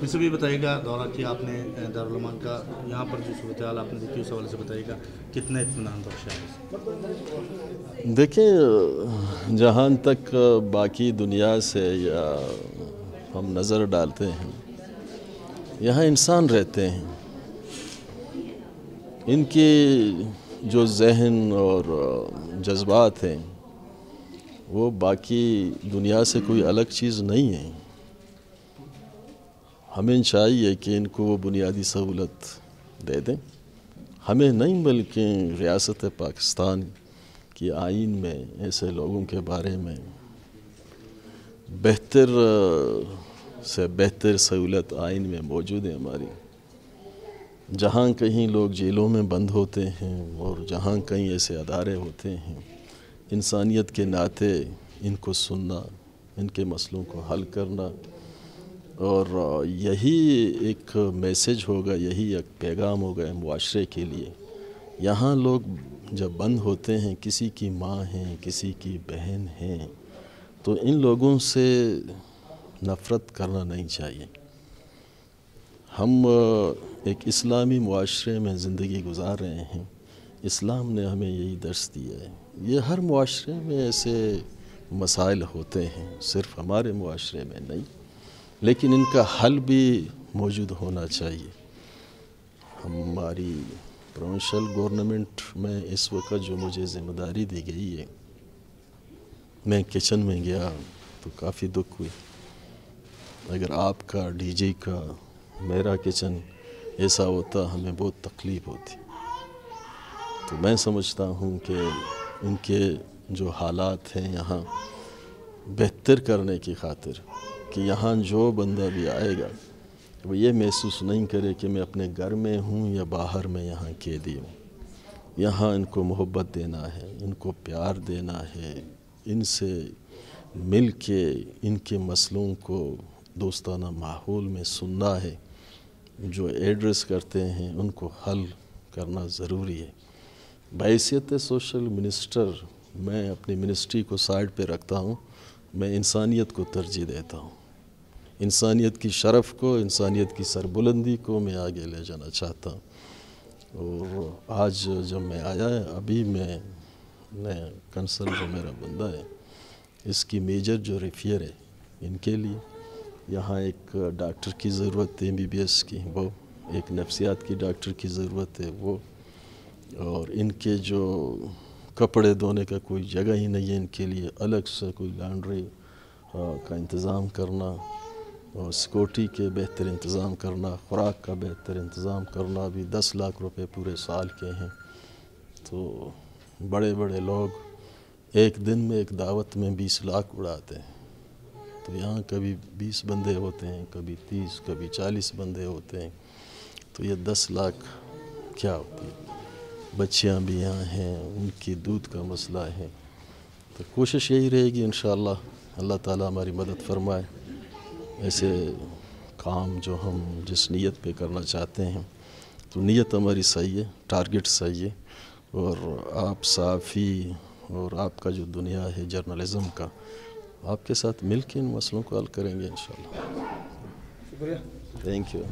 वैसे भी बताइएगा दौरा किया आपने दारुल अमान का, यहाँ पर जो सूरत हाल आपने देखी उस हवाले से बताइएगा कितना इत्मीनान बख्शा है। देखिए, जहाँ तक बाकी दुनिया से या हम नज़र डालते हैं, यहाँ इंसान रहते हैं, इनके जो जहन और जज्बात हैं वो बाकी दुनिया से कोई अलग चीज़ नहीं है। हमें चाहिए कि इनको वो बुनियादी सहूलत दे दें, हमें नहीं बल्कि रियासत पाकिस्तान की आइन में ऐसे लोगों के बारे में बेहतर से बेहतर सहूलत आइन में मौजूद है हमारी। जहाँ कहीं लोग जेलों में बंद होते हैं और जहाँ कहीं ऐसे अदारे होते हैं, इंसानियत के नाते इनको सुनना, इनके मसलों को हल करना, और यही एक मैसेज होगा, यही एक पैगाम होगा मुआशरे के लिए। यहाँ लोग जब बंद होते हैं, किसी की माँ हैं, किसी की बहन हैं, तो इन लोगों से नफ़रत करना नहीं चाहिए। हम एक इस्लामी मुआशरे में ज़िंदगी गुजार रहे हैं, इस्लाम ने हमें यही दर्स दिया है। ये हर मुआशरे में ऐसे मसाइल होते हैं, सिर्फ हमारे मुआशरे में नहीं, लेकिन इनका हल भी मौजूद होना चाहिए। हमारी प्रोविंशियल गवर्नमेंट में इस वक्त जो मुझे ज़िम्मेदारी दी गई है, मैं किचन में गया तो काफ़ी दुख हुई। अगर आपका, डीजी का, मेरा किचन ऐसा होता, हमें बहुत तकलीफ़ होती। तो मैं समझता हूँ कि इनके जो हालात हैं यहाँ बेहतर करने की खातिर, कि यहाँ जो बंदा भी आएगा वो ये महसूस नहीं करे कि मैं अपने घर में हूँ या बाहर में यहाँ कैदी हूँ। यहाँ इनको मोहब्बत देना है, इनको प्यार देना है, इनसे मिल के इनके मसलों को दोस्ताना माहौल में सुनना है, जो एड्रेस करते हैं उनको हल करना ज़रूरी है। बहैसियत सोशल मिनिस्टर मैं अपनी मिनिस्ट्री को साइड पे रखता हूँ, मैं इंसानियत को तरजीह देता हूँ। इंसानियत की शरफ़ को, इंसानियत की सरबुलंदी को मैं आगे ले जाना चाहता हूँ। और आज जब मैं आया है, अभी मैं कंसर्न जो मेरा बंदा है, इसकी मेजर जो रेफियर है, इनके लिए यहाँ एक डॉक्टर की ज़रूरत है, MBBS की, वो एक नफ्सियात की डॉक्टर की ज़रूरत है वो, और इनके जो कपड़े धोने का कोई जगह ही नहीं है इनके लिए, अलग से कोई लॉन्ड्री का इंतज़ाम करना, और सिक्योरिटी के बेहतर इंतज़ाम करना, खुराक का बेहतर इंतज़ाम करना। भी 10 लाख रुपए पूरे साल के हैं। तो बड़े बड़े लोग एक दिन में एक दावत में 20 लाख उड़ाते हैं। तो यहाँ कभी 20 बंदे होते हैं, कभी 30, कभी 40 बंदे होते हैं, तो ये 10 लाख क्या होती है। बच्चियाँ भी यहाँ हैं, उनकी दूध का मसला है। तो कोशिश यही रहेगी इंशाअल्लाह, अल्लाह ताला हमारी मदद फरमाए। ऐसे काम जो हम जिस नीयत पे करना चाहते हैं, तो नीयत हमारी सही है, टारगेट सही है, और आप साफ़ी और आपका जो दुनिया है जर्नलिज़म का, आपके साथ मिल के इन मसलों को हल करेंगे इंशाअल्लाह। शुक्रिया। Thank you.